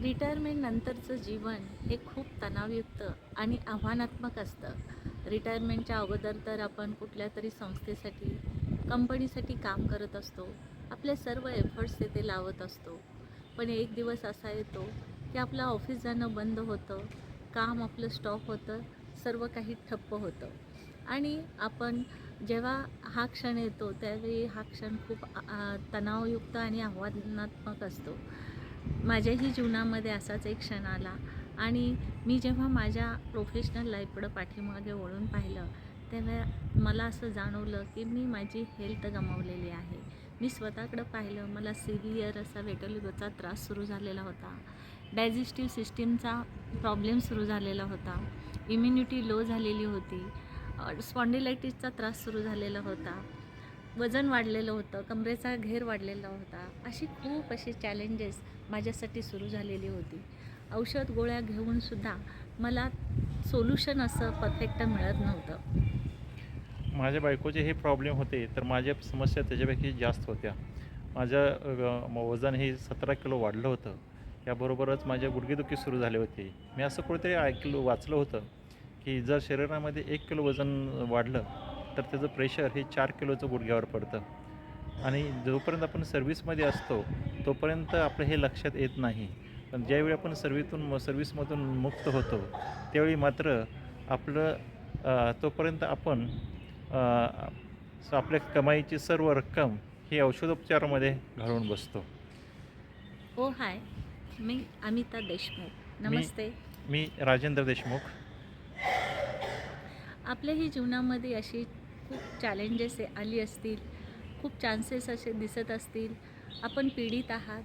Retirement नंतरचं जीवन हे खूप तणावयुक्त आणि आव्हानात्मक असतं. रिटायरमेंटच्या अगोदर तर आपण कुठल्या तरी संस्थेसाठी, कंपनीसाठी काम करत असतो. आपले सर्व एफर्ट्स तिथे लावत असतो. पण एक दिवस असा येतो की आपलं ऑफिस जाणं बंद होतं, काम आपलं स्टॉप होतं, सर्व काही ठप्प होतं. आणि आपण जेव्हा हा क्षण येतो त्यावेळी हा क्षण खूप तणावयुक्त आणि आव्हानात्मक असतो. माझ्याही जीवनामध्ये असाच एक क्षण आला आणि मी जेव्हा माझ्या प्रोफेशनल लाईफकडं पाठीमागे वळून पाहिलं, तेव्हा मला असं जाणवलं की मी माझी हेल्थ गमावलेली आहे. मी स्वतःकडं पाहिलं, मला सिव्हिअर असा व्हिटिलिगोचा त्रास सुरू झालेला होता. डायजेस्टिव्ह सिस्टीमचा प्रॉब्लेम सुरू झालेला होता. इम्युनिटी लो झालेली होती. स्पॉन्डिलायटिसचा त्रास सुरू झालेला होता. वजन वाढलेलं होतं, कमरेचा घेर वाढलेला होता. खूप अशी चॅलेंजेस माझ्यासाठी सुरू झालेली होती. औषध गोळ्या घेऊनसुद्धा मला सोल्युशन असं परफेक्ट मिळत नव्हतं. माझ्या बायकोचे हे प्रॉब्लेम होते, तर माझ्या समस्या त्याच्यापेक्षा जास्त होत्या. माझं वजन हे 17 किलो वाढलं होतं. याबरोबरच माझ्या गुडघेदुखी सुरू झाले होते. मी असं कुठेतरी वाचलं होतं, की जर शरीरामध्ये 1 किलो वजन वाढलं, तर त्याचं प्रेशर हे 4 किलोचं गुडघ्यावर पडतं. आणि जोपर्यंत आपण सर्व्हिसमध्ये असतो, तोपर्यंत आपलं हे लक्षात येत नाही. पण ज्यावेळी आपण सर्व्हिसमधून मुक्त होतो, त्यावेळी मात्र आपलं तोपर्यंत आपण आपल्या कमाईची सर्व रक्कम ही औषधोपचारामध्ये घालवून बसतो. ओ हाय, मी अमिता देशमुख. मी नमस्ते. मी राजेंद्र देशमुख. आपल्याही जीवनामध्ये अशी खूप चॅलेंजेस आली असतील, खूप चान्सेस असे दिसत असतील. आपण पीडित आहात.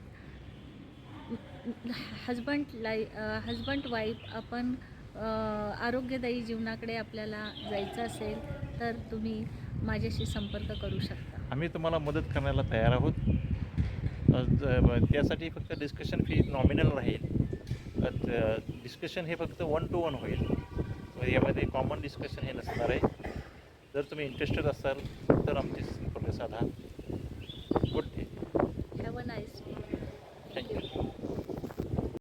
हजबंड वाईफ आपण आरोग्यदायी जीवनाकडे आपल्याला जायचं असेल तर तुम्ही माझ्याशी संपर्क करू शकता. आम्ही तुम्हाला मदत करण्याला तयार आहोत. त्यासाठी फक्त डिस्कशन फी नॉमिनल राहील. डिस्कशन हे फक्त 1 to 1 होईल. यामध्ये कॉमन डिस्कशन हे नसणार आहे. जर तुम्ही इंटरेस्टेड असाल तर आमची संपर्क साधा. Good day. Have a nice day. Thank you. Thank you.